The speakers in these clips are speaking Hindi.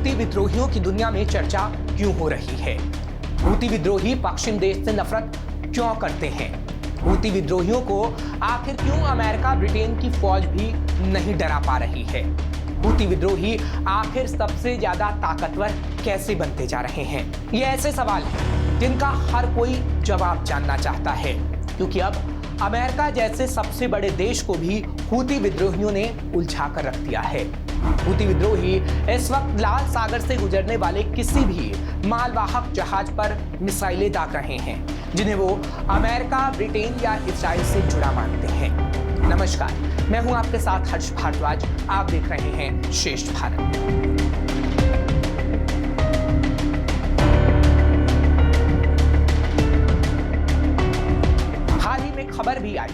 हूती विद्रोहियों की दुनिया में चर्चा क्यों हो रही है? हूती विद्रोही पश्चिम देश से नफरत क्यों करते हैं? हूती विद्रोहियों को आखिर क्यों अमेरिका ब्रिटेन की फौज भी नहीं डरा पा रही है? हूती विद्रोही आखिर सबसे ज्यादा ताकतवर कैसे बनते जा रहे हैं? ये ऐसे सवाल हैं जिनका हर कोई जवाब जानना चाहता है, क्योंकि अब अमेरिका जैसे सबसे बड़े देश को भी हूती विद्रोहियों ने उलझा कर रख दिया है। हूती विद्रोही इस वक्त लाल सागर से गुजरने वाले किसी भी मालवाहक जहाज पर मिसाइलें दाग रहे हैं, जिन्हें वो अमेरिका, ब्रिटेन या इजराइल से जुड़ा मानते हैं। नमस्कार, मैं हूं आपके साथ हर्ष भारद्वाज। आप देख रहे हैं श्रेष्ठ भारत। खबर भी आई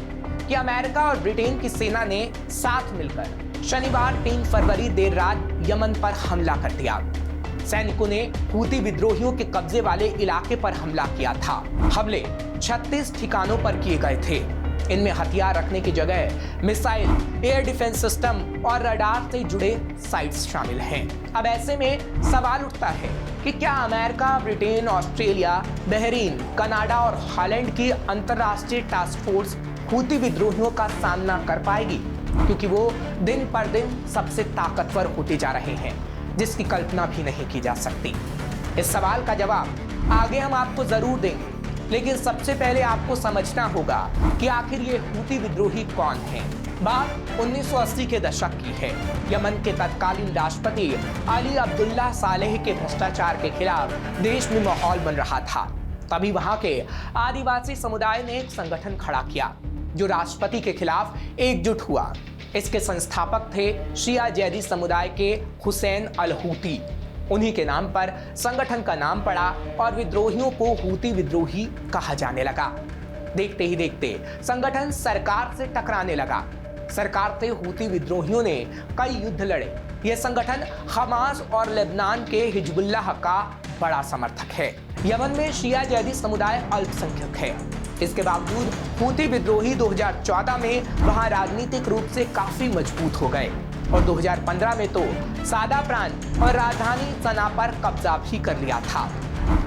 कि अमेरिका और ब्रिटेन की सेना ने साथ मिलकर शनिवार 3 फरवरी देर रात यमन पर हमला कर दिया। सैनिकों ने हूती विद्रोहियों के कब्जे वाले इलाके पर हमला किया था। हमले 36 ठिकानों पर किए गए थे। इनमें हथियार रखने की जगह मिसाइल, एयर डिफेंस सिस्टम और रडार से जुड़े साइट्स शामिल हैं। अब ऐसे में सवाल उठता है कि क्या America, Britain, Australia, Bahrain, Canada और हॉलैंड की अंतर्राष्ट्रीय टास्क फोर्स हूती विद्रोहियों का सामना कर पाएगी, क्योंकि वो दिन पर दिन सबसे ताकतवर होते जा रहे हैं, जिसकी कल्पना भी नहीं की जा सकती। इस सवाल का जवाब आगे हम आपको जरूर देंगे, लेकिन सबसे पहले आपको समझना होगा कि आखिर ये हूती विद्रोही कौन हैं। बात 1980 के दशक की है। यमन के तत्कालीन राष्ट्रपति अली अब्दुल्ला सालेह के भ्रष्टाचार के खिलाफ देश में माहौल बन रहा था। तभी वहां के आदिवासी समुदाय ने एक संगठन खड़ा किया, जो राष्ट्रपति के खिलाफ एकजुट हुआ। इसके संस्थापक थे शिया जैदी समुदाय के हुसैन अल हूती। उन्हीं के नाम पर संगठन का नाम पड़ा और विद्रोहियों को हूती विद्रोही कहा जाने लगा। देखते ही देखते संगठन सरकार से टकराने लगा। सरकार से हूती विद्रोहियों ने कई युद्ध लड़े। यह संगठन हमास और लेबनान के हिजबुल्लाह का बड़ा समर्थक है। यमन में शिया जैदी समुदाय अल्पसंख्यक है। इसके बावजूद हूती विद्रोही 2014 में वहां राजनीतिक रूप से काफी मजबूत हो गए और 2015 में तो सादा प्रांत और राजधानी सना पर कब्जा भी कर लिया था।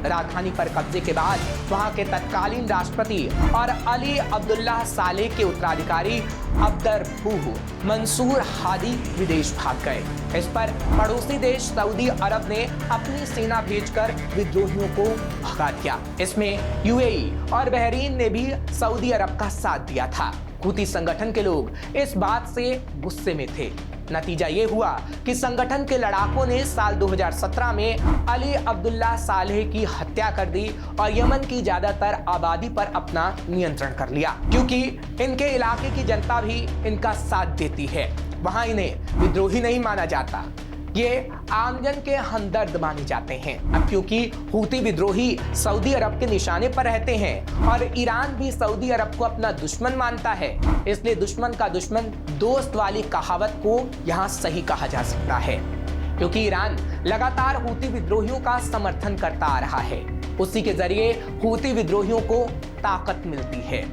राजधानी पर कब्जे के बाद वहां के तत्कालीन राष्ट्रपति और अली अब्दुल्ला सालेह के उत्तराधिकारी अब्दुर्रऊफ मंसूर हादी विदेश भाग गए। इस पर पड़ोसी देश सऊदी अरब ने अपनी सेना भेजकर विद्रोहियों को भगा दिया। इसमें यूएई और बहरीन ने भी सऊदी अरब का साथ दिया था। हूती संगठन के लोग इस बात से गुस्से में थे। नतीजा ये हुआ कि संगठन के लड़ाकों ने साल 2017 में अली अब्दुल्ला सालेह की हत्या कर दी और यमन की ज्यादातर आबादी पर अपना नियंत्रण कर लिया, क्योंकि इनके इलाके की जनता भी इनका साथ देती है। वहां इन्हें विद्रोही नहीं माना जाता, ये आमजन के हमदर्द माने जाते हैं। अब क्योंकि हूती विद्रोही सऊदी अरब के निशाने पर रहते हैं और ईरान भी सऊदी अरब को अपना दुश्मन मानता है, इसलिए दुश्मन का दुश्मन दोस्त वाली कहावत को यहाँ सही कहा जा सकता है। क्योंकि ईरान लगातार हूती विद्रोहियों का समर्थन करता आ रहा है, उसी के जरिए हूती विद्रोहियों को ताकत मिलती है।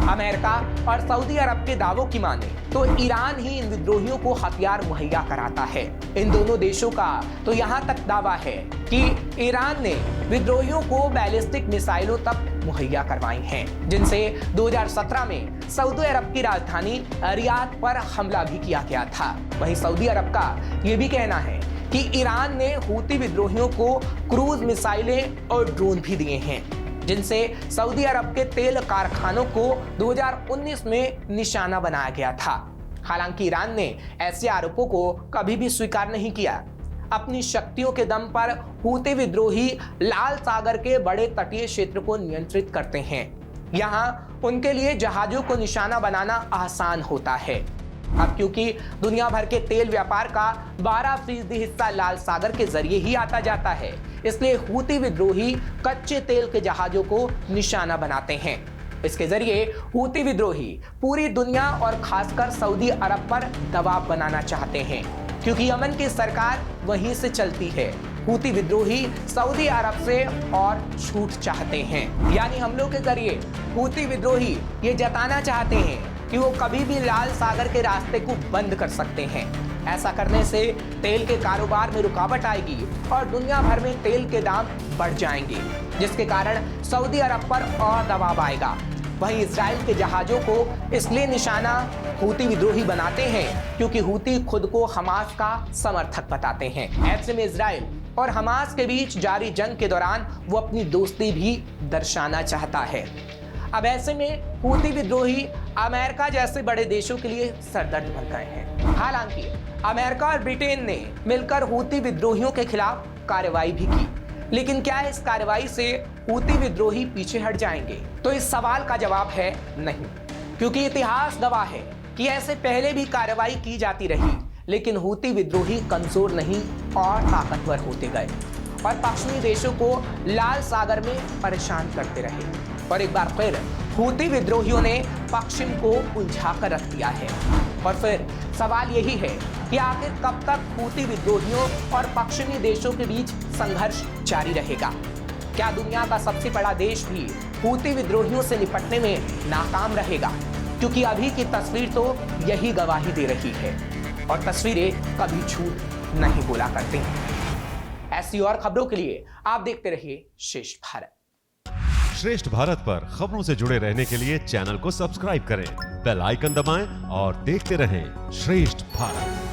अमेरिका और सऊदी अरब के दावों की माने तो ईरान ही इन विद्रोहियों को हथियार मुहैया कराता है। इन दोनों देशों का तो यहाँ तक दावा है कि ईरान ने विद्रोहियों को बैलिस्टिक मिसाइलों तक मुहैया करवाई हैं, जिनसे 2017 में सऊदी अरब की राजधानी रियाद पर हमला भी किया गया था। वहीं सऊदी अरब का ये भी कहना है कि ईरान ने हूती विद्रोहियों को क्रूज मिसाइलें और ड्रोन भी दिए हैं, जिनसे सऊदी अरब के तेल कारखानों को 2019 में निशाना बनाया गया था। हालांकि ईरान ने ऐसे आरोपों को कभी भी स्वीकार नहीं किया। अपनी शक्तियों के दम पर हूती विद्रोही लाल सागर के बड़े तटीय क्षेत्र को नियंत्रित करते हैं। यहाँ उनके लिए जहाजों को निशाना बनाना आसान होता है। अब क्योंकि दुनिया भर के तेल व्यापार का 12% हिस्सा लाल सागर के जरिए ही आता जाता है, इसलिए हूती विद्रोही कच्चे तेल के जहाजों को निशाना बनाते हैं। इसके जरिए हूती विद्रोही पूरी दुनिया और खासकर सऊदी अरब पर दबाव बनाना चाहते हैं, क्योंकि यमन की सरकार वहीं से चलती है। हूती विद्रोही सऊदी अरब से और छूट चाहते हैं, यानी हमलों के जरिए हूती विद्रोही ये जताना चाहते हैं कि वो कभी भी लाल सागर के रास्ते को बंद कर सकते हैं। ऐसा करने से तेल के कारोबार में रुकावट आएगी और दुनिया भर में तेल के दाम बढ़ जाएंगे, जिसके कारण सऊदी अरब पर और दबाव आएगा। वहीं इजराइल के जहाजों को इसलिए निशाना हूती विद्रोही बनाते हैं क्योंकि हूती खुद को हमास का समर्थक बताते हैं। ऐसे में इजराइल और हमास के बीच जारी जंग के दौरान वो अपनी दोस्ती भी दर्शाना चाहता है। अब ऐसे में हूती विद्रोही अमेरिका जैसे बड़े देशों के लिए सरदर्द बन गए हैं। हालांकि अमेरिका और ब्रिटेन ने मिलकर हूती विद्रोहियों के खिलाफ कार्रवाई भी की, लेकिन क्या इस कार्रवाई से हूती विद्रोही पीछे हट जाएंगे? तो इस सवाल का जवाब है नहीं, क्योंकि इतिहास गवाह है कि ऐसे पहले भी कार्रवाई की जाती रही, लेकिन हूती विद्रोही कमजोर नहीं और ताकतवर होते गए और पश्चिमी देशों को लाल सागर में परेशान करते रहे। और एक बार फिर हूती विद्रोहियों ने पश्चिम को उलझा कर रख दिया है। और फिर सवाल यही है कि आखिर कब तक हूती विद्रोहियों और पश्चिमी देशों के बीच संघर्ष जारी रहेगा? क्या दुनिया का सबसे बड़ा देश भी हूती विद्रोहियों से निपटने में नाकाम रहेगा? क्योंकि अभी की तस्वीर तो यही गवाही दे रही है और तस्वीरें कभी झूठ नहीं बोला करती हैं। ऐसी और खबरों के लिए आप देखते रहिए श्रेष्ठ भारत। श्रेष्ठ भारत पर खबरों से जुड़े रहने के लिए चैनल को सब्सक्राइब करें, बेल आइकन दबाएं और देखते रहें श्रेष्ठ भारत।